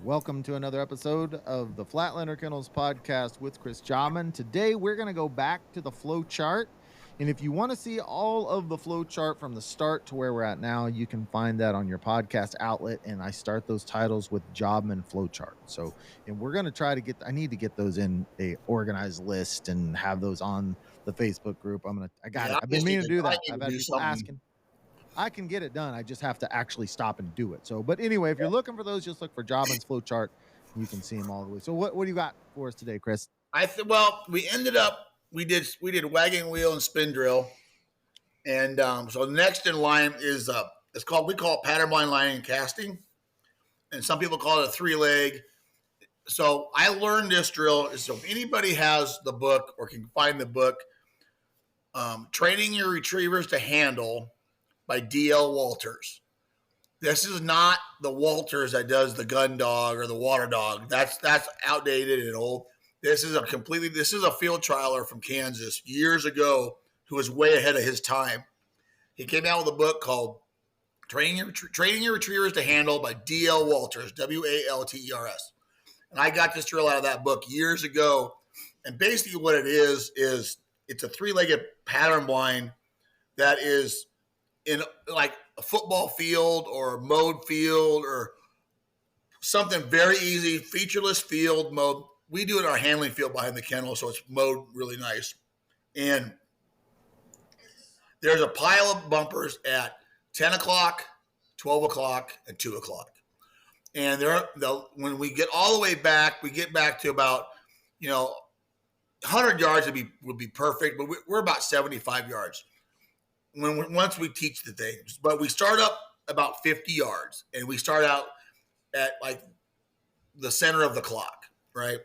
Welcome to another episode of the Flatlander Kennels podcast with Chris Jobman. Today we're going to go back to the Flowchart. And if you want to see all of the Flowchart from the start to where we're at now, you can find that on your podcast outlet. And I start those titles with Jobman Flowchart. So, and we're going to try to I need to get those in a organized list and have those on the Facebook group. I got it. I've been meaning to do that. I've had people asking. I can get it done. I just have to actually stop and do it. So, but anyway, if you're looking for those, just look for Jobman's Flowchart. You can see them all the way. So, what do you got for us today, Chris? Well, we ended up we did wagon wheel and spin drill, and so next in line is we call it pattern blind lining and casting, and some people call it a 3-leg. So I learned this drill. So if anybody has the book or can find the book, Training Your Retrievers to Handle by D.L. Walters. This is not the Walters that does the gun dog or the water dog. That's outdated and old. This is a field trialer from Kansas years ago who was way ahead of his time. He came out with a book called Training Your Retrievers to Handle by D.L. Walters, Walters. And I got this drill out of that book years ago. And basically what it is it's a 3-legged pattern blind that is in like a football field or a mowed field or something very easy, featureless field mowed. We do it in our handling field behind the kennel, so it's mowed really nice. And there's a pile of bumpers at 10 o'clock, 12 o'clock, and 2 o'clock. And when we get all the way back, we get back to about, 100 yards would be perfect, but we're about 75 yards. Once we teach the things, but we start up about 50 yards and we start out at like the center of the clock, right?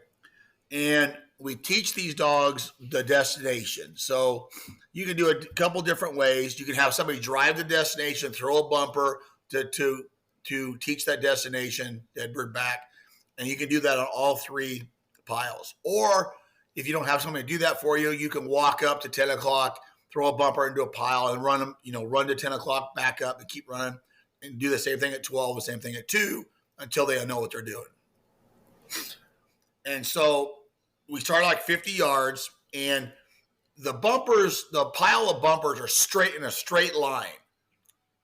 And we teach these dogs the destination. So you can do it a couple different ways. You can have somebody drive the destination, throw a bumper to teach that destination, deadbird back, and you can do that on all 3 piles. Or if you don't have somebody to do that for you, you can walk up to 10 o'clock, throw a bumper into a pile and run them, run to 10 o'clock, back up and keep running and do the same thing at 12, the same thing at 2 until they know what they're doing. And so we start like 50 yards and the pile of bumpers are straight in a straight line.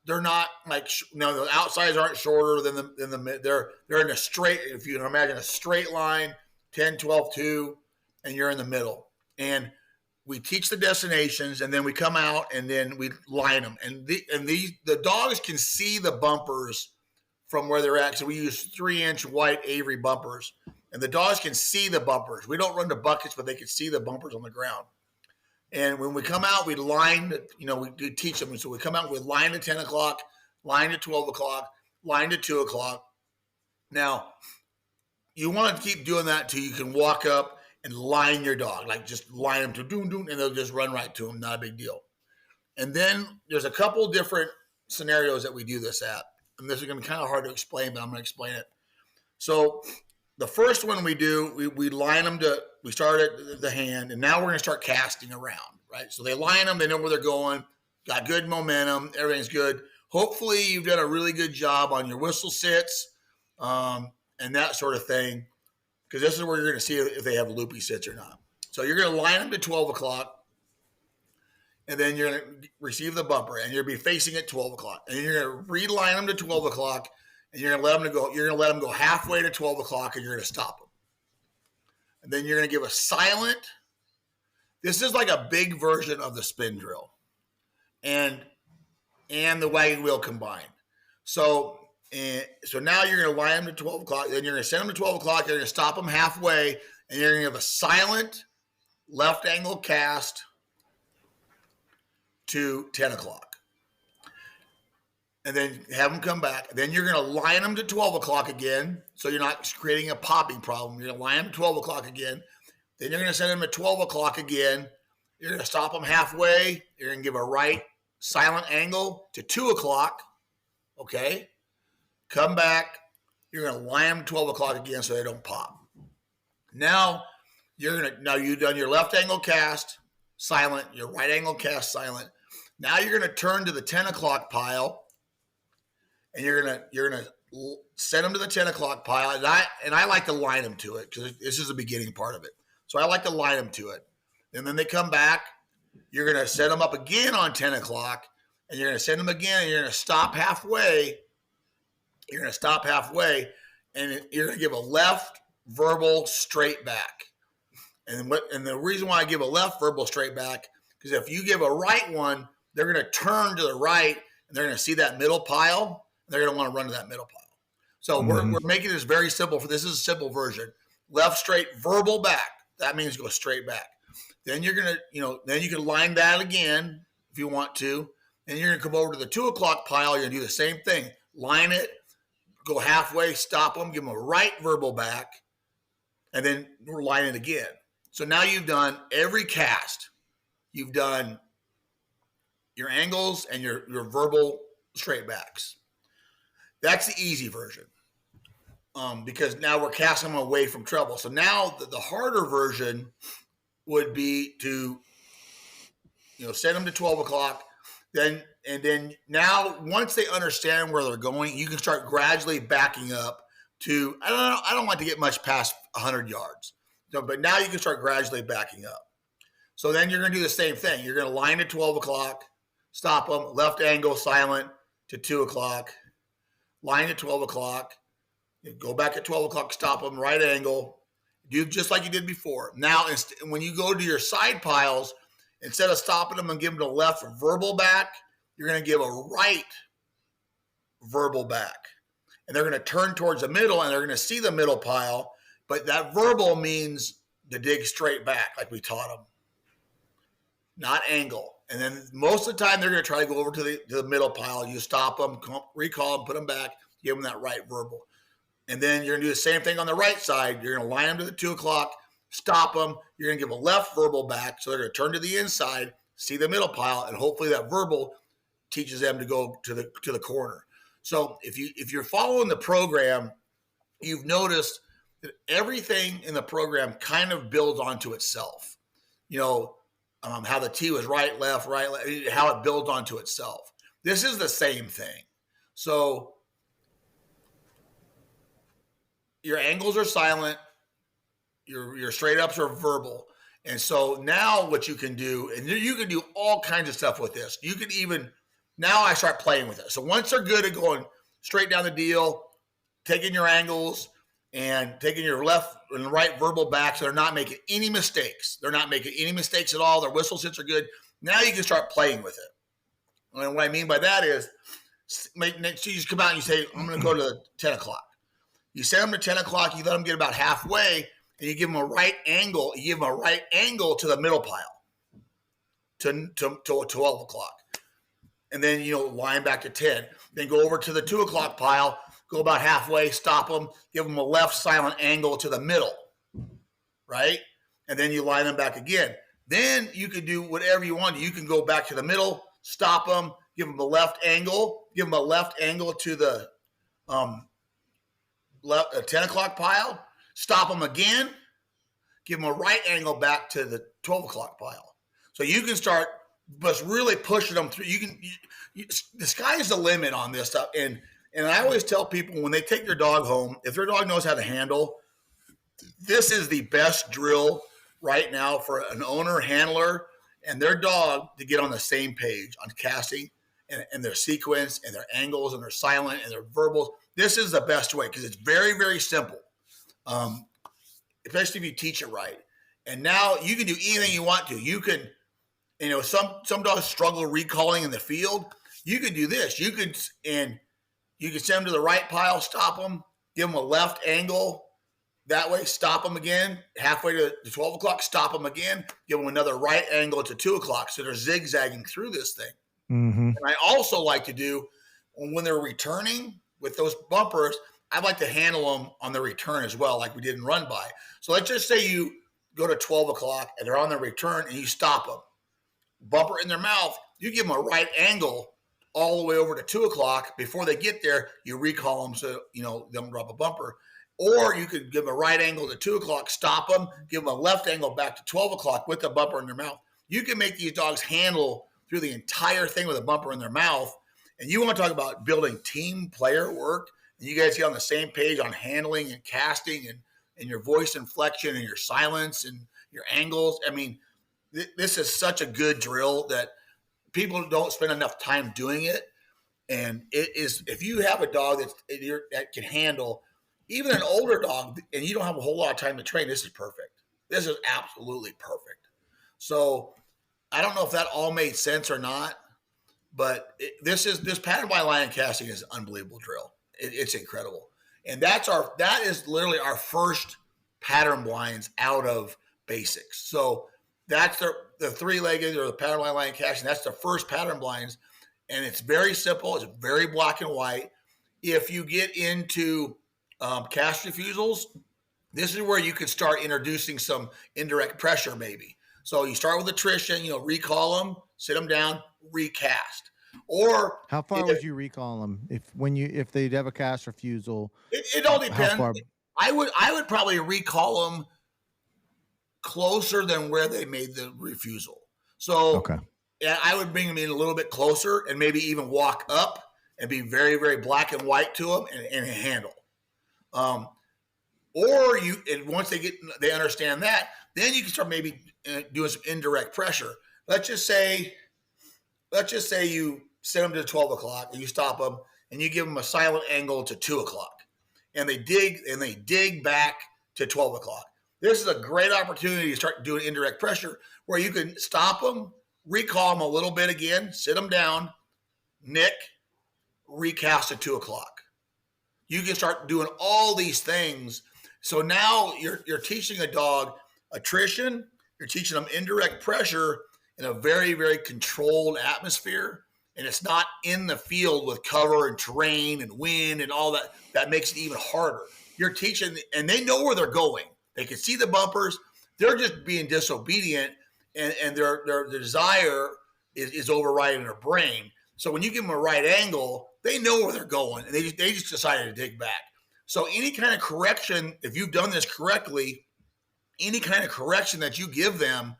They're not like, the outsides aren't shorter than the they're in a straight, if you can imagine a straight line, 10, 12, 2, and you're in the middle. And we teach the destinations, and then we come out, and then we line them. And the dogs can see the bumpers from where they're at. So we use 3-inch white Avery bumpers, and the dogs can see the bumpers. We don't run the buckets, but they can see the bumpers on the ground. And when we come out, we line, we teach them. So we come out, we line at 10 o'clock, line at 12 o'clock, line at 2 o'clock. Now, you want to keep doing that until you can walk up and line your dog, like just line them to doom, doom, and they'll just run right to them. Not a big deal. And then there's a couple different scenarios that we do this at. And this is going to be kind of hard to explain, but I'm going to explain it. So the first one we do, we line them we start at the hand, and now we're going to start casting around, right? So they line them, they know where they're going, got good momentum, everything's good. Hopefully you've done a really good job on your whistle sits and that sort of thing. Because this is where you're going to see if they have loopy sits or not. So you're going to line them to 12 o'clock, and then you're going to receive the bumper, and you'll be facing at 12 o'clock. And you're going to reline them to 12 o'clock, and you're going to let them go. You're going to let them go halfway to 12 o'clock, and you're going to stop them. And then you're going to give a silent. This is like a big version of the spin drill, and the wagon wheel combined. So now you're going to line them to 12 o'clock. Then you're going to send them to 12 o'clock. You're going to stop them halfway. And you're going to give a silent left angle cast to 10 o'clock. And then have them come back. Then you're going to line them to 12 o'clock again. So you're not creating a popping problem. You're going to line them to 12 o'clock again. Then you're going to send them to 12 o'clock again. You're going to stop them halfway. You're going to give a right silent angle to 2 o'clock. Okay. Come back, you're going to line them 12 o'clock again so they don't pop. Now you've done your left angle cast, silent, your right angle cast, silent. Now you're going to turn to the 10 o'clock pile, and you're going to send them to the 10 o'clock pile, and I like to line them to it because this is the beginning part of it. So I like to line them to it. And then they come back. You're going to set them up again on 10 o'clock, and you're going to send them again, and you're going to stop halfway. You're going to stop halfway, and you're going to give a left verbal straight back. And the reason why I give a left verbal straight back, because if you give a right one, they're going to turn to the right, and they're going to see that middle pile, and they're going to want to run to that middle pile. So we're making this very simple. This is a simple version. Left straight verbal back. That means go straight back. Then you're going to, then you can line that again if you want to. And you're going to come over to the 2 o'clock pile. You're going to do the same thing. Line it, go halfway, stop them, give them a right verbal back, and then line it again. So now you've done every cast. You've done your angles and your verbal straight backs. That's the easy version. Because now we're casting them away from trouble. So now the harder version would be to, send them to 12 o'clock. Then now once they understand where they're going, you can start gradually backing up to, I don't want to get much past 100 yards. But now you can start gradually backing up. So then you're going to do the same thing. You're going to line at 12 o'clock, stop them, left angle, silent to 2 o'clock, line at 12 o'clock, go back at 12 o'clock, stop them, right angle, do just like you did before. Now, when you go to your side piles, instead of stopping them and giving them a left verbal back, you're going to give a right verbal back. And they're going to turn towards the middle, and they're going to see the middle pile. But that verbal means to dig straight back, like we taught them, not angle. And then most of the time, they're going to try to go over to the middle pile. You stop them, recall them, put them back, give them that right verbal. And then you're going to do the same thing on the right side. You're going to line them to the 2 o'clock, stop them. You're going to give a left verbal back. So they're going to turn to the inside, see the middle pile, and hopefully that verbal teaches them to go to the corner. So if you're following the program, you've noticed that everything in the program kind of builds onto itself. How the T was right, left, how it builds onto itself. This is the same thing. So your angles are silent, your straight ups are verbal. And so now what you can do, and you can do all kinds of stuff with this. You can even, now I start playing with it. So once they're good at going straight down the deal, taking your angles and taking your left and right verbal back, so they're not making any mistakes. They're not making any mistakes at all. Their whistle sits are good. Now you can start playing with it. And what I mean by that is, you just come out and you say, I'm going to go to 10 o'clock. You send them to 10 o'clock, you let them get about halfway, and you give them a right angle. You give them a right angle to the middle pile, to 12 o'clock. And then, line back to 10. Then go over to the 2 o'clock pile, go about halfway, stop them, give them a left silent angle to the middle, right? And then you line them back again. Then you can do whatever you want. You can go back to the middle, stop them, give them a left angle to the 10 o'clock pile, stop them again, give them a right angle back to the 12 o'clock pile. So you can start just really pushing them through. The sky is the limit on this stuff. And I always tell people when they take their dog home, if their dog knows how to handle, this is the best drill right now for an owner, handler, and their dog to get on the same page on casting and their sequence and their angles and their silent and their verbals. This is the best way because it's very, very simple, especially if you teach it right. And now you can do anything you want to. You can, some dogs struggle recalling in the field. You could do this. You could send them to the right pile, stop them, give them a left angle. That way, stop them again. Halfway to 12 o'clock, stop them again. Give them another right angle to 2 o'clock. So they're zigzagging through this thing. Mm-hmm. And I also like to do, when they're returning with those bumpers, I like to handle them on the return as well, like we did in run by. So let's just say you go to 12 o'clock and they're on their return and you stop them. Bumper in their mouth, you give them a right angle all the way over to 2 o'clock. Before they get there, you recall them so, they don't drop a bumper. Or you could give them a right angle to 2 o'clock, stop them, give them a left angle back to 12 o'clock with the bumper in their mouth. You can make these dogs handle through the entire thing with a bumper in their mouth. And you want to talk about building team player work and you guys get on the same page on handling and casting and your voice inflection and your silence and your angles. I mean, this is such a good drill that people don't spend enough time doing it. And it is, if you have a dog that can handle even an older dog and you don't have a whole lot of time to train, this is perfect. This is absolutely perfect. So I don't know if that all made sense or not, but this pattern blind line casting is an unbelievable drill. It's incredible. And that is literally our first pattern blinds out of basics. So that's the three-legged or the pattern blind line casting. That's the first pattern blinds. And it's very simple. It's very black and white. If you get into cast refusals, this is where you can start introducing some indirect pressure maybe. So you start with attrition, recall them, sit them down, recast. Or how far would you recall them if they'd have a cast refusal? It all depends. I would probably recall them closer than where they made the refusal. So okay. Yeah, I would bring them in a little bit closer and maybe even walk up and be very, very black and white to them and handle. Or once they understand that, then you can start maybe doing some indirect pressure. Let's just say you send them to 12 o'clock and you stop them and you give them a silent angle to 2 o'clock and they dig back to 12 o'clock. This is a great opportunity to start doing indirect pressure where you can stop them, recall them a little bit again, sit them down, nick, recast at 2 o'clock. You can start doing all these things. So now you're teaching a dog attrition, you're teaching them indirect pressure in a very, very controlled atmosphere. And it's not in the field with cover and terrain and wind and all that. That makes it even harder. You're teaching, and they know where they're going. They can see the bumpers. They're just being disobedient, and their desire is overriding their brain. So when you give them a right angle, they know where they're going, and they just decided to dig back. So any kind of correction, if you've done this correctly, any kind of correction that you give them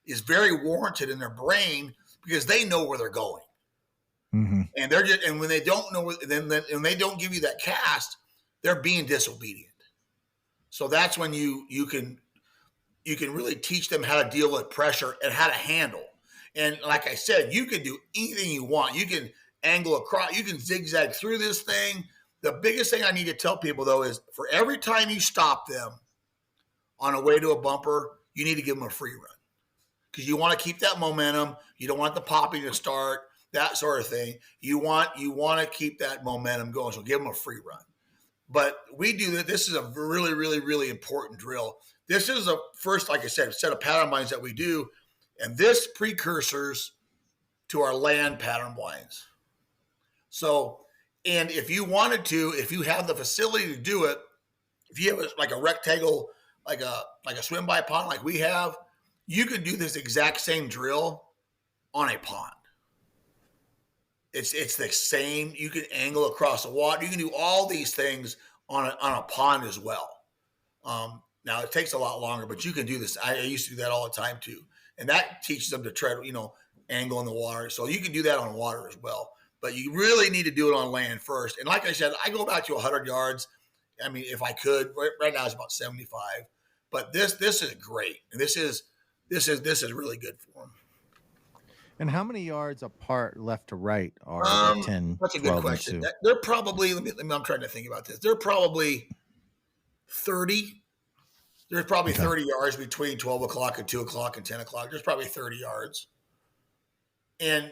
is very warranted in their brain because they know where they're going. Mm-hmm. And when they don't know, then they don't give you that cast, they're being disobedient. So that's when you can really teach them how to deal with pressure and how to handle. And like I said, you can do anything you want. You can angle across, you can zigzag through this thing. The biggest thing I need to tell people though is for every time you stop them on a way to a bumper, you need to give them a free run because you want to keep that momentum. You don't want the popping to start, that sort of thing. You want to keep that momentum going. So give them a free run. But we do that. This is a really, really, really important drill. This is the first, like I said, set of pattern blinds that we do. And this precursors to our land pattern blinds. So, and if you wanted to, if you have the facility to do it, if you have like a rectangle, like a swim by pond like we have, you could do this exact same drill on a pond. It's the same. You can angle across the water. You can do all these things on a pond as well. Now it takes a lot longer, but you can do this. I used to do that all the time too, and that teaches them to tread, angle in the water. So you can do that on water as well. But you really need to do it on land first. And like I said, I go back to 100 yards. I mean, if I could, right now it's about 75. But this is great, and this is really good for them. And how many yards apart left to right are 10? That's a good question. They're probably, I'm trying to think about this. They're probably 30. There's probably 30 yards between 12 o'clock and 2 o'clock and 10 o'clock. There's probably 30 yards. And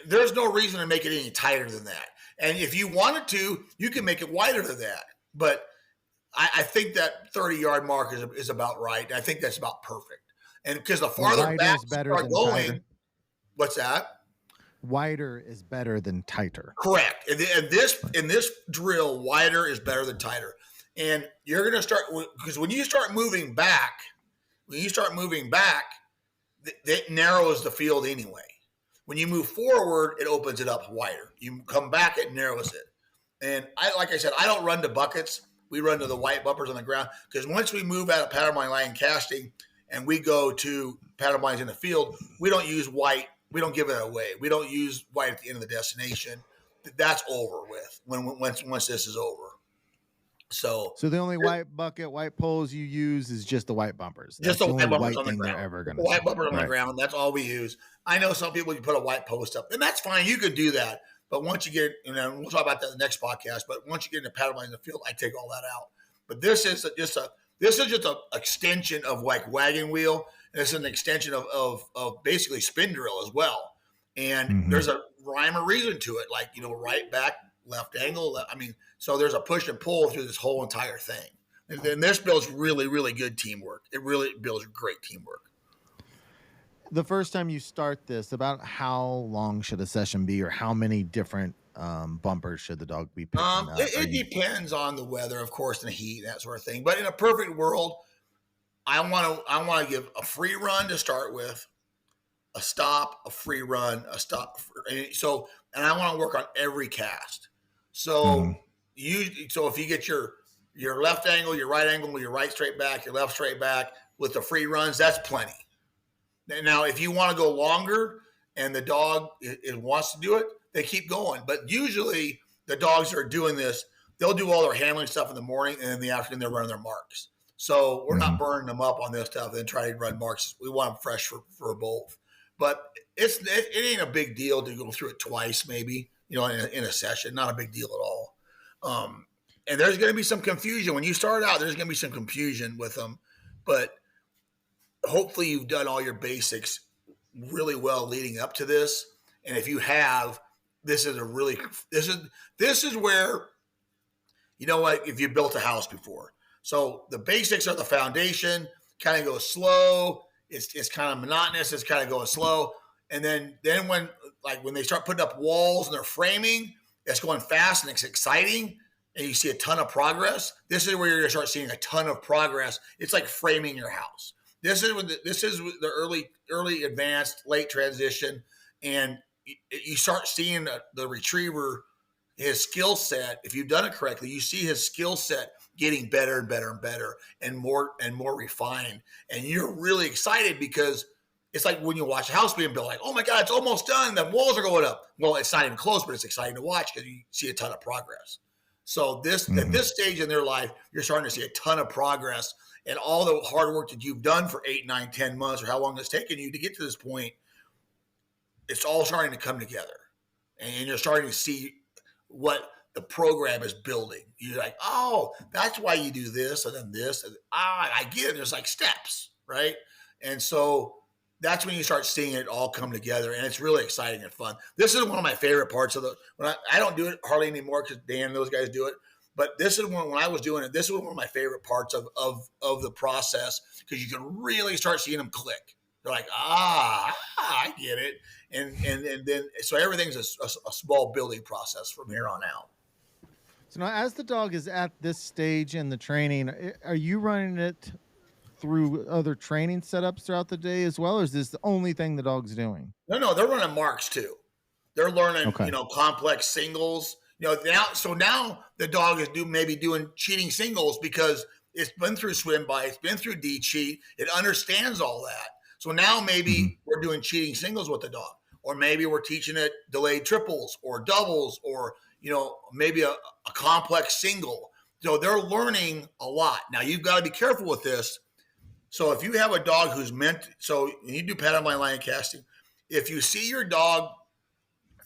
there's no reason to make it any tighter than that. And if you wanted to, you can make it wider than that. But I think that 30-yard mark is about right. I think that's about perfect. And because the farther back you start going, tighter. What's that? Wider is better than tighter. Correct. In this drill, wider is better than tighter. And you're going to start, because when you start moving back, it narrows the field anyway. When you move forward, it opens it up wider. You come back, it narrows it. And like I said, I don't run to buckets. We run to the white bumpers on the ground because once we move out of pattern blind line casting and we go to pattern blinds in the field, we don't use white. We don't give it away. We don't use white at the end of the destination. that's over with once this is over. So the only white poles you use is just the white bumpers. just That's the the only white bumpers white on the thing they're ground. ever going to see. White bumpers on the Right. ground. That's all we use. I know some people, you put a white post up, and that's fine. You could do that. But once you get, we'll talk about that in the next podcast. But once you get into paddling in the field, I take all that out. But this is just a extension of like wagon wheel. And it's an extension of basically spin drill as well. And there's a rhyme or reason to it, like, right back, left angle. So there's a push and pull through this whole entire thing. And then this builds really, really good teamwork. It really builds great teamwork. The first time you start this, about how long should a session be, or how many different bumpers should the dog be picking up? It depends on the weather, of course, and the heat, that sort of thing. But in a perfect world, I want to give a free run to start with, a stop, a free run, a stop. And I want to work on every cast. So if you get your left angle, your right angle, your right straight back, your left straight back with the free runs, that's plenty. Now, if you want to go longer and the dog wants to do it, they keep going. But usually the dogs that are doing this, they'll do all their handling stuff in the morning, and in the afternoon they're running their marks. So we're not burning them up on this stuff and then try to run marks. We want them fresh for both. But it ain't a big deal to go through it twice, maybe, in a session. Not a big deal at all. And there's going to be some confusion. When you start out, there's going to be some confusion with them. But hopefully you've done all your basics really well leading up to this. And if you have, this is where, if you built a house before. So the basics are the foundation, kind of go slow. It's kind of monotonous. It's kind of going slow. And then when they start putting up walls and they're framing, it's going fast and it's exciting. And you see a ton of progress. This is where you're going to start seeing a ton of progress. It's like framing your house. This is the early advanced, late transition. And you start seeing the retriever, his skill set. If you've done it correctly, you see his skill set getting better and better and better and more refined. And you're really excited because it's like when you watch a house being built, like, oh my God, it's almost done. The walls are going up. Well, it's not even close, but it's exciting to watch because you see a ton of progress. So at this stage in their life, you're starting to see a ton of progress, and all the hard work that you've done for 8, 9, 10 months or how long it's taken you to get to this point, it's all starting to come together. And you're starting to see what the program is building. You're like, oh, that's why you do this and then this. And, I get it. There's like steps, right? And so that's when you start seeing it all come together, and it's really exciting and fun. This is one of my favorite parts of I don't do it hardly anymore because Dan and those guys do it. But this is when I was doing it, this was one of my favorite parts of the process, because you can really start seeing them click. They're like, I get it. And then, so everything's a small building process from here on out. So now, as the dog is at this stage in the training, are you running it through other training setups throughout the day as well, or is this the only thing the dog's doing? No, they're running marks too. They're learning, complex singles. Now the dog is maybe doing cheating singles because it's been through swim by, it's been through D-cheat. It understands all that. So now maybe we're doing cheating singles with the dog, or maybe we're teaching it delayed triples or doubles, or, maybe a complex single. So they're learning a lot. Now you've got to be careful with this. So if you have a dog who's so when you do pattern line casting, if you see your dog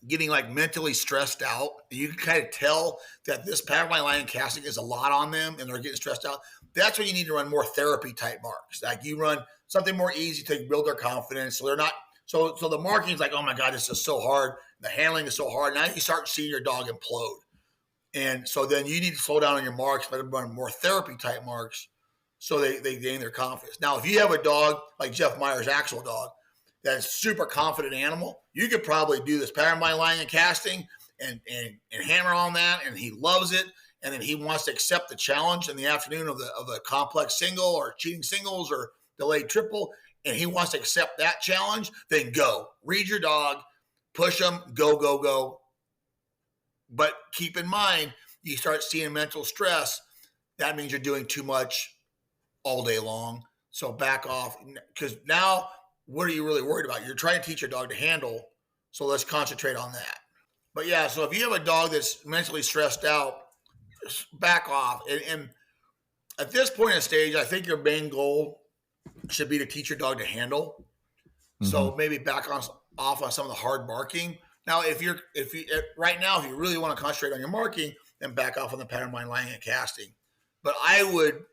getting like mentally stressed out, you can kind of tell that this pattern line casting is a lot on them and they're getting stressed out. That's when you need to run more therapy type marks. Like you run something more easy to build their confidence. So they're not, so the marking is like, oh my God, this is so hard. The handling is so hard. Now you start seeing your dog implode. And so then you need to slow down on your marks, but run more therapy type marks so they gain their confidence. Now, if you have a dog like Jeff Meyer's actual dog, that's a super confident animal, you could probably do this pattern by line and casting and hammer on that, and he loves it. And then he wants to accept the challenge in the afternoon of the complex single or cheating singles or delayed triple, and he wants to accept that challenge, then go. Read your dog, push him, go. But keep in mind, you start seeing mental stress, that means you're doing too much all day long. So back off, because now what are you really worried about? You're trying to teach your dog to handle, so let's concentrate on that. But yeah, so if you have a dog that's mentally stressed out, back off. And at this point in stage, I think your main goal should be to teach your dog to handle. So maybe back off on some of the hard marking. Now, if you right now, if you really want to concentrate on your marking, then back off on the pattern blind lying and casting. But I would,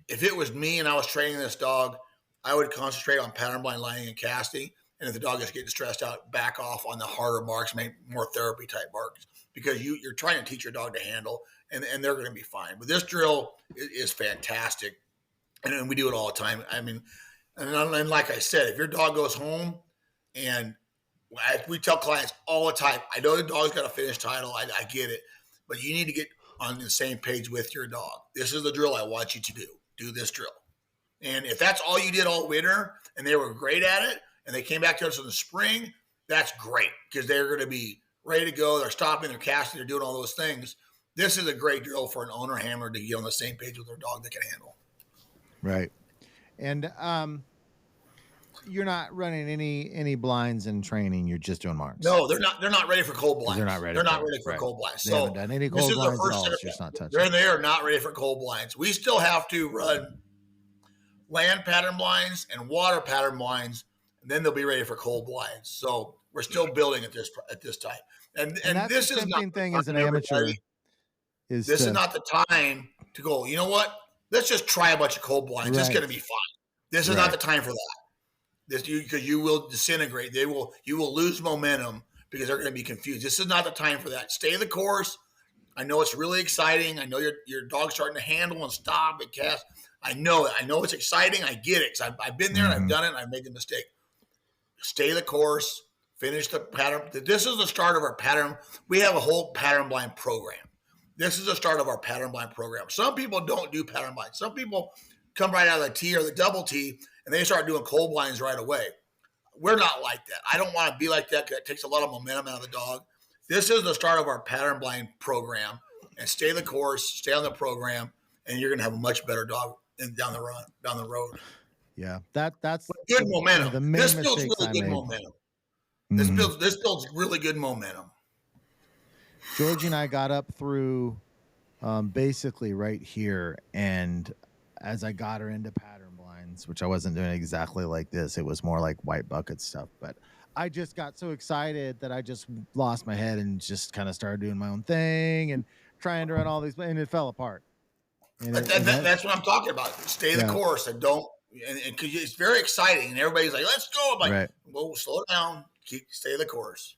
if it was me and I was training this dog, I would concentrate on pattern blind lying and casting. And if the dog is getting stressed out, back off on the harder marks, maybe more therapy type marks, because you're trying to teach your dog to handle, and they're going to be fine. But this drill is fantastic, and we do it all the time. I mean, and like I said, if your dog goes home, and we tell clients all the time, I know the dog's got a finished title, I get it, but you need to get on the same page with your dog. This is the drill I want you to do. Do this drill. And if that's all you did all winter, and they were great at it, and they came back to us in the spring, that's great, because they're going to be ready to go. They're stopping, they're casting, they're doing all those things. This is a great drill for an owner handler to get on the same page with their dog they can handle. Right. And you're not running any blinds in training. You're just doing marks. No, they're not ready for cold blinds. They're not ready for cold blinds. They haven't done any cold blinds at all. It's just not touching. They are not ready for cold blinds. We still have to run land pattern blinds and water pattern blinds, and then they'll be ready for cold blinds. So we're still building at this time. And that's this the is not thing as an amateur. This is not the time to go, you know what? Let's just try a bunch of cold blinds. Right. It's going to be fine. This is not the time for that. Because you will disintegrate. You will lose momentum because they're going to be confused. This is not the time for that. Stay the course. I know it's really exciting. I know your dog's starting to handle and stop and cast. I know it. I know it's exciting. I get it because I've been there and I've done it and I've made the mistake. Stay the course. Finish the pattern. This is the start of our pattern. We have a whole pattern blind program. This is the start of our pattern blind program. Some people don't do pattern blind. Some people come right out of the T or the double T and they start doing cold blinds right away. We're not like that. I don't want to be like that because it takes a lot of momentum out of the dog. This is the start of our pattern blind program. And stay the course, stay on the program, and you're going to have a much better dog down the road. Yeah, that's good momentum. This builds really good momentum. This builds really good momentum. Georgie and I got up through basically right here, and as I got her into pattern blinds, which I wasn't doing exactly like this, it was more like white bucket stuff, but I just got so excited that I just lost my head and just kind of started doing my own thing and trying to run all these, and it fell apart. And that's what I'm talking about. Stay the course and don't, and because it's very exciting and everybody's like, let's go. I'm like, well, slow down, stay the course.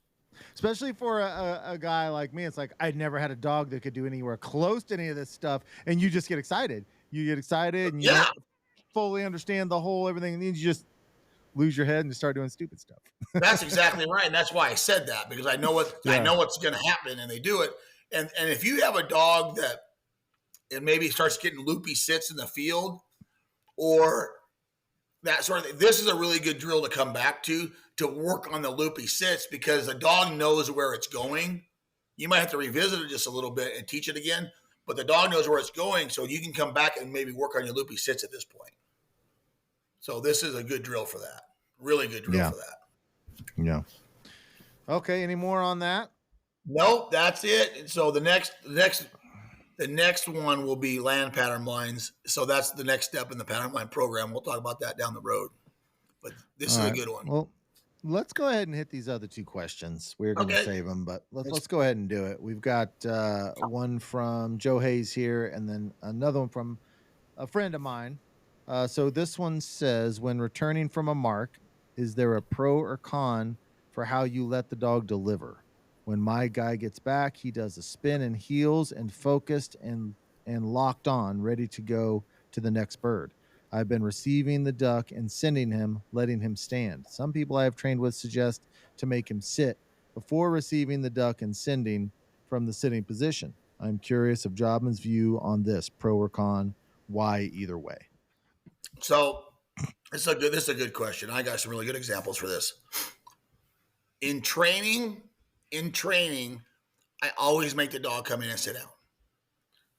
Especially for a guy like me, it's like I'd never had a dog that could do anywhere close to any of this stuff, and you just get excited. You get excited, and you don't fully understand the whole everything, and then you just lose your head and start doing stupid stuff. That's exactly right, and that's why I said that, because I know what's going to happen, and they do it. And if you have a dog that it maybe starts getting loopy sits in the field, or that sort of thing, this is a really good drill to come back to work on the loopy sits, because the dog knows where it's going. You might have to revisit it just a little bit and teach it again, but the dog knows where it's going, so you can come back and maybe work on your loopy sits at this point. So this is a good drill for that. Really good drill for that. Yeah. Okay. Any more on that? Nope. That's it. So the next one will be land pattern blinds. So that's the next step in the pattern blind program. We'll talk about that down the road, but this is a good one. Well, let's go ahead and hit these other two questions. We're going to save them, but let's go ahead and do it. We've got one from Joe Hayes here, and then another one from a friend of mine. So this one says, when returning from a mark, is there a pro or con for how you let the dog deliver? When my guy gets back, he does a spin and heels and focused and locked on, ready to go to the next bird. I've been receiving the duck and sending him, letting him stand. Some people I have trained with suggest to make him sit before receiving the duck and sending from the sitting position. I'm curious of Jobman's view on this, pro or con, why either way? So this is a good question. I got some really good examples for this. In training, I always make the dog come in and sit down.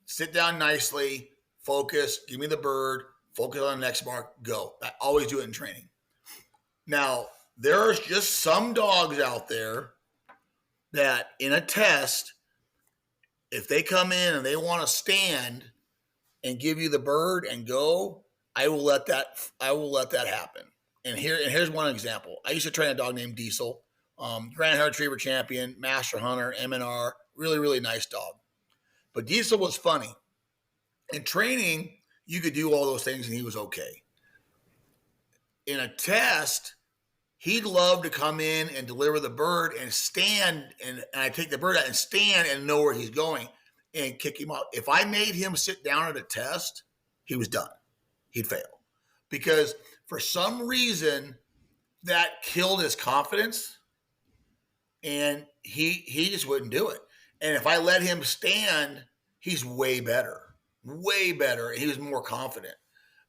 Sit down nicely, focus, give me the bird, focus on the next mark, go. I always do it in training. Now, there's just some dogs out there that in a test, if they come in and they want to stand and give you the bird and go, I will let that happen. And here's one example. I used to train a dog named Diesel, Grand Hair Retriever champion, master hunter, MNR, really, really nice dog. But Diesel was funny. In training, you could do all those things and he was okay. In a test, he'd love to come in and deliver the bird and stand, and I take the bird out and stand and know where he's going and kick him out. If I made him sit down at a test, he was done. He'd fail. Because for some reason, that killed his confidence, and he just wouldn't do it. And if I let him stand, he's way better. Way better. He was more confident.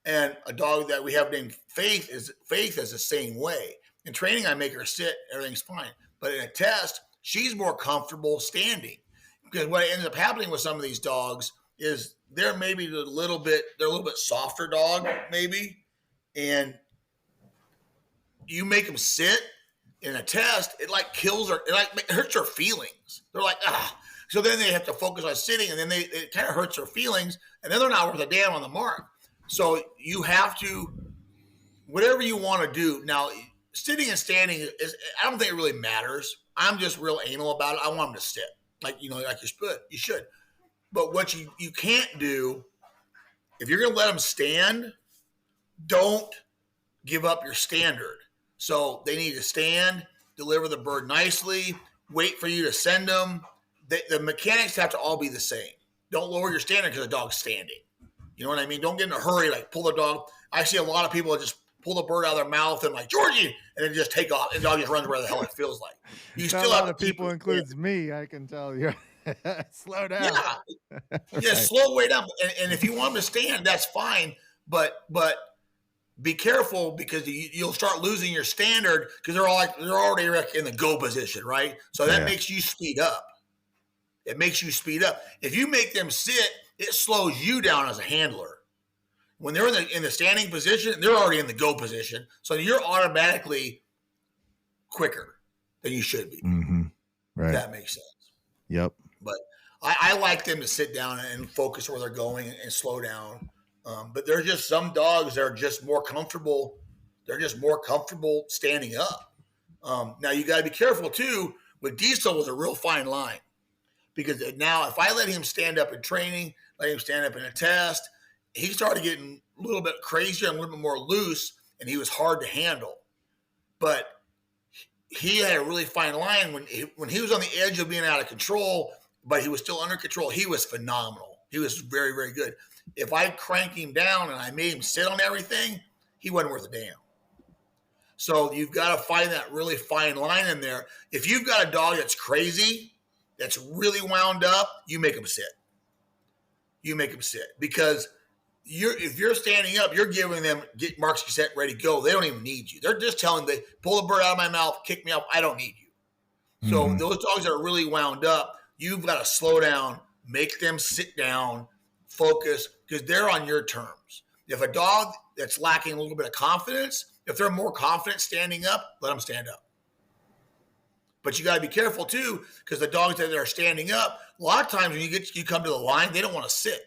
And a dog that we have named Faith is the same way. In training, I make her sit, everything's fine. But in a test, she's more comfortable standing. Because what ends up happening with some of these dogs is they're maybe a little bit softer dog, maybe. And you make them sit in a test, it like kills her, it hurts her feelings. They're like, ah. So then they have to focus on sitting, and then it kind of hurts their feelings, and then they're not worth a damn on the mark. So you have to, whatever you want to do. Now, sitting and standing is, I don't think it really matters. I'm just real anal about it. I want them to sit, like you should. But what you can't do, if you're going to let them stand, don't give up your standard. So they need to stand, deliver the bird nicely, wait for you to send them. The mechanics have to all be the same. Don't lower your standard because the dog's standing. You know what I mean? Don't get in a hurry, like pull the dog. I see a lot of people that just pull the bird out of their mouth and like, Georgie, and then just take off. And the dog just runs where the hell it feels like. You still a have lot of people, includes me, I can tell you. Slow down. Yeah. Right. Yeah, slow way down. And if you want them to stand, that's fine. But be careful, because you'll start losing your standard because they're already in the go position, right? So that makes you speed up. It makes you speed up. If you make them sit, it slows you down as a handler. When they're in the standing position, they're already in the go position, so you're automatically quicker than you should be. Mm-hmm. Right. If that makes sense. Yep. But I like them to sit down and focus where they're going and slow down. But there's just some dogs that are just more comfortable. They're just more comfortable standing up. Now you got to be careful too. With Diesel was a real fine line, because now if I let him stand up in training, let him stand up in a test, he started getting a little bit crazier and a little bit more loose, and he was hard to handle. But he had a really fine line when he was on the edge of being out of control, but he was still under control. He was phenomenal. He was very, very good. If I cranked him down and I made him sit on everything, he wasn't worth a damn. So you've got to find that really fine line in there. If you've got a dog that's crazy, that's really wound up, you make him sit. You make him sit, because if you're standing up, you're giving them get marks, set, ready, go. They don't even need you. They're just telling them, pull the bird out of my mouth, kick me up. I don't need you. So those dogs that are really wound up, you've got to slow down, make them sit down, focus, because they're on your terms. If a dog that's lacking a little bit of confidence, if they're more confident standing up, let them stand up. But you got to be careful too, because the dogs that are standing up, a lot of times when you come to the line, they don't want to sit.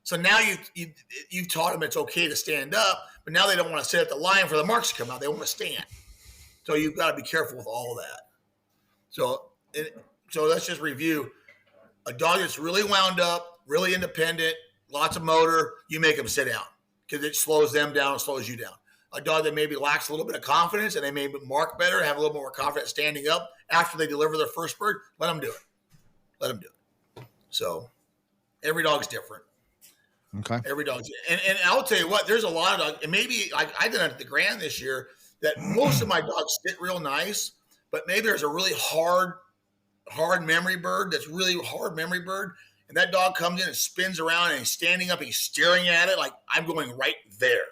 So now you've taught them it's okay to stand up, but now they don't want to sit at the line for the marks to come out. They want to stand. So you've got to be careful with all of that. So let's just review. A dog that's really wound up, really independent, lots of motor, you make them sit down, because it slows them down and slows you down. A dog that maybe lacks a little bit of confidence and they may mark better, have a little more confidence standing up after they deliver their first bird, let them do it. Let them do it. So every dog's different. Okay. Every dog's, and I'll tell you what, there's a lot of dogs, and maybe I did it at the Grand this year, that most of my dogs sit real nice, but maybe there's a really hard memory bird that's really hard memory bird, and that dog comes in and spins around and he's standing up, he's staring at it like I'm going right there,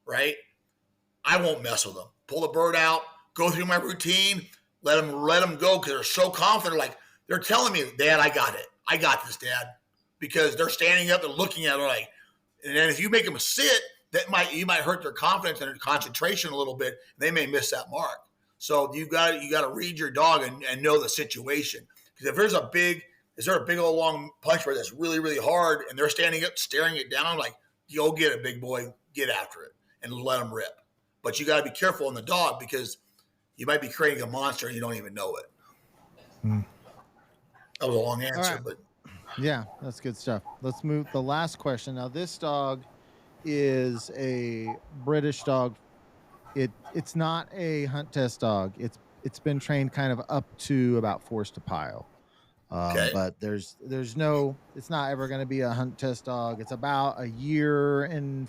right? I won't mess with them. Pull the bird out, go through my routine, let them go, because they're so confident, like they're telling me, Dad, I got it. I got this, Dad. Because they're standing up, they're looking at it like, and then if you make them sit, you might hurt their confidence and their concentration a little bit. They may miss that mark. So you got to read your dog and know the situation. Because if is there a big old long punch where that's really, really hard and they're standing up staring it down, like, go get it, big boy, get after it and let them rip. But you got to be careful on the dog because you might be creating a monster and you don't even know it. That was a long answer, but yeah, that's good stuff. Let's move the last question. Now, this dog is a British dog. It's not a hunt test dog. It's been trained kind of up to about force to pile. okay. But there's no, it's not ever going to be a hunt test dog. It's about a year and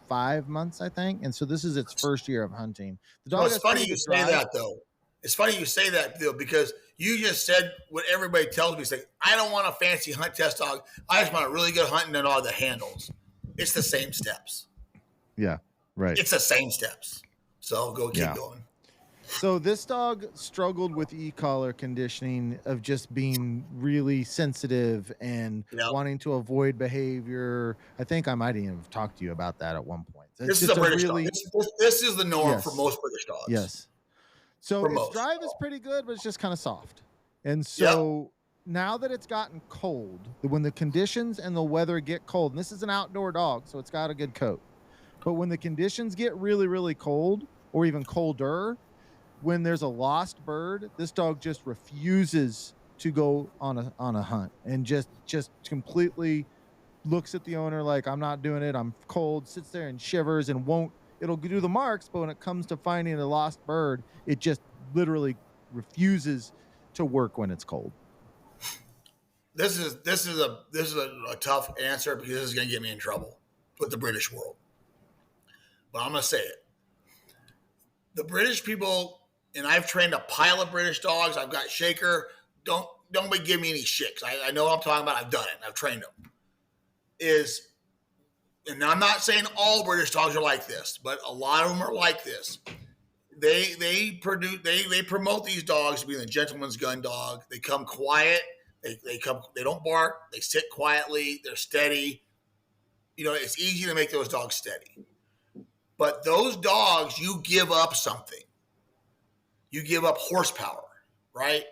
5 months, I think. And so this is its first year of hunting. The dog It's funny you say that, though. It's funny you say that, Bill, because you just said what everybody tells me. It's like, I don't want a fancy hunt test dog. I just want a really good hunting and all the handles. It's the same steps. Yeah, right. It's the same steps. So keep going. So this dog struggled with e-collar conditioning of just being really sensitive and wanting to avoid behavior. I think I might even have talked to you about that at one point. This is a British dog. This is the norm for most British dogs. Yes. So its drive is pretty good, but it's just kind of soft. And so now that it's gotten cold, when the conditions and the weather get cold, and this is an outdoor dog, so it's got a good coat. But when the conditions get really, really cold or even colder, when there's a lost bird, this dog just refuses to go on a hunt and just completely looks at the owner like, I'm not doing it. I'm cold, sits there and shivers and it'll do the marks. But when it comes to finding a lost bird, it just literally refuses to work when it's cold. This is a tough answer because this is going to get me in trouble with the British world. But I'm going to say it. The British people, and I've trained a pile of British dogs. I've got Shaker. Don't be giving me any shit. I know what I'm talking about. I've done it. I've trained them. And I'm not saying all British dogs are like this, but a lot of them are like this. They promote these dogs to be the gentleman's gun dog. They come quiet. They don't bark. They sit quietly. They're steady. It's easy to make those dogs steady. But those dogs, you give up something. You give up horsepower, right?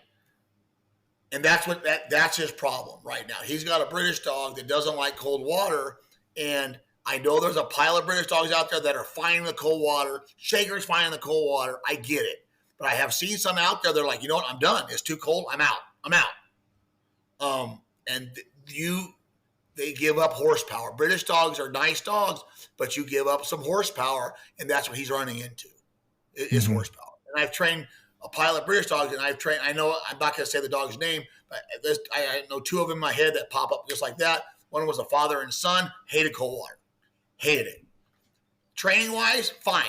And that's his problem right now. He's got a British dog that doesn't like cold water, and I know there's a pile of British dogs out there that are fine in the cold water. Shaker's fine in the cold water. I get it. But I have seen some out there, they're like, you know what, I'm done. It's too cold. I'm out. They give up horsepower. British dogs are nice dogs, but you give up some horsepower, and that's what he's running into is horsepower. And I've trained a pile of British dogs, and I know I'm not going to say the dog's name, but I know two of them in my head that pop up just like that. One was a father and son, hated cold water. Hated it. Training-wise, fine.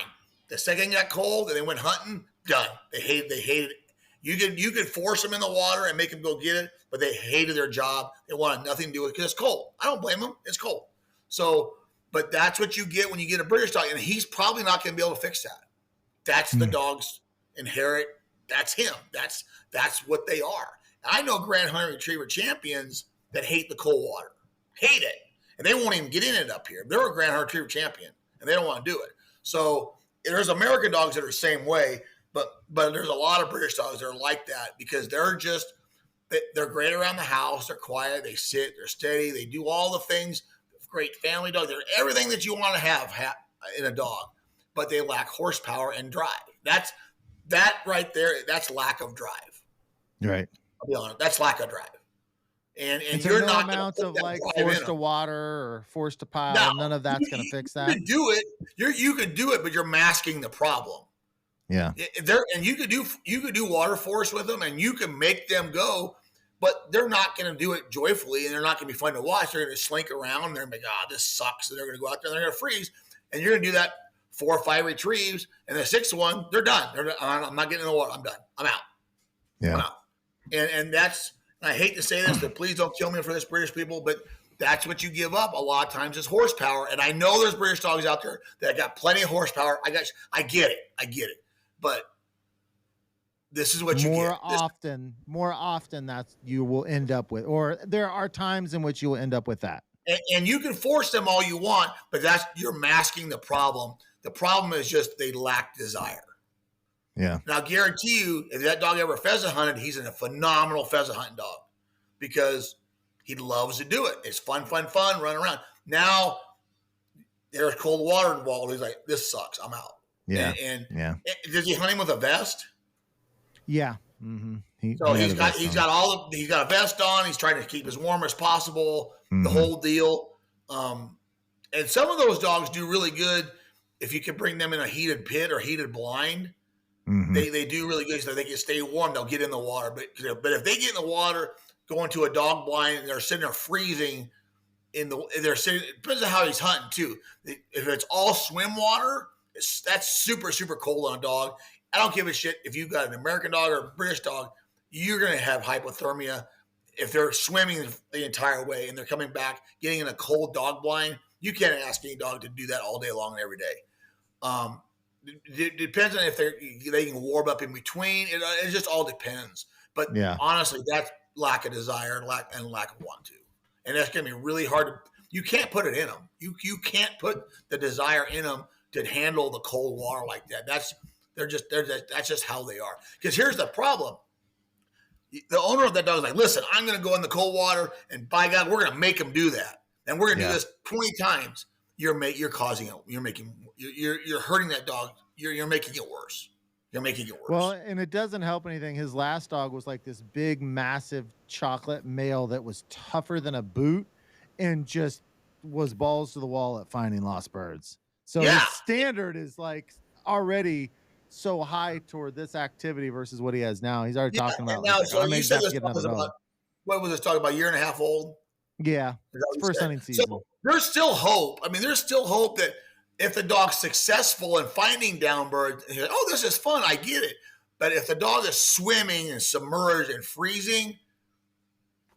The second got cold and they went hunting, done. They hated it. You could force them in the water and make them go get it, but they hated their job. They wanted nothing to do with it because it's cold. I don't blame them. It's cold. So, but that's what you get when you get a British dog, and he's probably not going to be able to fix that. That's the dog's inherent. That's him. That's what they are. And I know Grand Hunter Retriever champions that hate the cold water. Hate it. And they won't even get in it up here. They're a Grand Hunter Retriever champion, and they don't want to do it. So there's American dogs that are the same way, but there's a lot of British dogs that are like that because they're great around the house. They're quiet. They sit. They're steady. They do all the things. Great family dog. They're everything that you want to have in a dog, but they lack horsepower and drive. That right there. That's lack of drive. Right. I'll be honest. That's lack of drive. And so you're no not amounts of like force to water or force to pile. No, none of that's going to fix that. You could do it. You could do it, but you're masking the problem. Yeah. And you could do water force with them, and you can make them go, but they're not going to do it joyfully, and they're not going to be fun to watch. They're going to slink around. And they're going to be like, this sucks. And they're going to go out there and they're going to freeze. And you're going to do that 4 or 5 retrieves, and the sixth one, they're done. I'm not getting in the water. I'm done. I'm out. Yeah. I'm out. And that's. I hate to say this, but please don't kill me for this, British people, but that's what you give up a lot of times is horsepower. And I know there's British dogs out there that got plenty of horsepower. I get it. But this is what you get. More often that's you will end up with, or there are times in which you will end up with that. And you can force them all you want, but you're masking the problem. The problem is just they lack desire. Yeah. And I'll guarantee you, if that dog ever pheasant hunted, he's a phenomenal pheasant hunting dog because he loves to do it. It's fun, run around. Now there's cold water involved. He's like, this sucks. I'm out. Yeah. And yeah. Does he hunt him with a vest? Yeah. Mm-hmm. He's got a vest on. He's trying to keep as warm as possible. Mm-hmm. The whole deal. And some of those dogs do really good if you can bring them in a heated pit or heated blind. Mm-hmm. They do really good so they can stay warm. They'll get in the water. But if they get in the water, go into a dog blind, and they're sitting there freezing, it depends on how he's hunting too. If it's all swim water, that's super, super cold on a dog. I don't give a shit if you've got an American dog or a British dog, you're going to have hypothermia. If they're swimming the entire way and they're coming back, getting in a cold dog blind, you can't ask any dog to do that all day long and every day. It depends on if they can warm up in between. It just all depends. But honestly, that's lack of desire and lack of want to. And that's going to be really hard. You can't put it in them. You can't put the desire in them to handle the cold water like that. That's just how they are. Because here's the problem. The owner of that dog is like, listen, I'm going to go in the cold water, and by God, we're going to make him do that. And we're going to do this 20 times. You're causing it. You're hurting that dog. You're making it worse. You're making it worse. Well, and it doesn't help anything. His last dog was like this big, massive chocolate male that was tougher than a boot and just was balls to the wall at finding lost birds. So his standard is like already so high toward this activity versus what he has now. He's already talking about. Now, so you said this was about, what was this talking about? A year and a half old? Yeah. First hunting season. So there's still hope. I mean, there's still hope that if the dog's successful in finding down birds, like, oh, this is fun. I get it. But if the dog is swimming and submerged and freezing,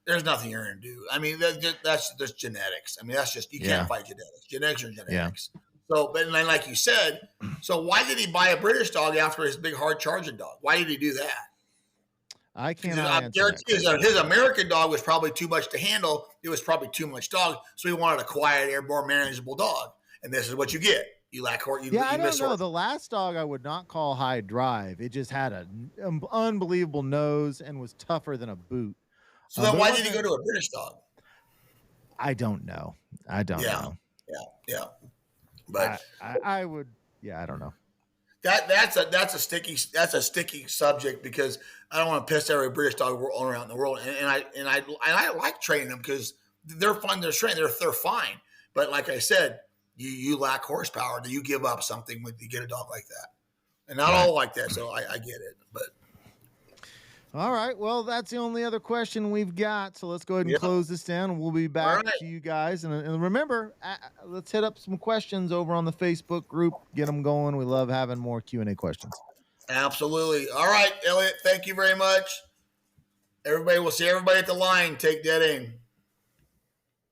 there's nothing you're going to do. I mean, that's just genetics. I mean, that's just, you can't fight genetics. Genetics are genetics. Yeah. So, but then like you said, so why did he buy a British dog after his big hard charging dog? Why did he do that? I can't guarantee his American dog was probably too much to handle. It was probably too much dog. So he wanted a quiet, more manageable dog. And this is what you get. You lack horse. I don't know. The last dog I would not call high drive. It just had an unbelievable nose and was tougher than a boot. So then why did he go to a British dog? I don't know. I don't know. Yeah. But I would. Yeah, I don't know. That's a sticky subject because I don't want to piss every British dog around in the world. And I like training them because they're fun to train. They're fine. But like I said, you lack horsepower. Do you give up something when you get a dog like that? And not all like that. So I get it. But all right. Well, that's the only other question we've got. So let's go ahead and close this down. We'll be back to you guys. And remember, let's hit up some questions over on the Facebook group. Get them going. We love having more Q&A questions. Absolutely. All right, Elliott. Thank you very much. Everybody, we'll see everybody at the line. Take that aim.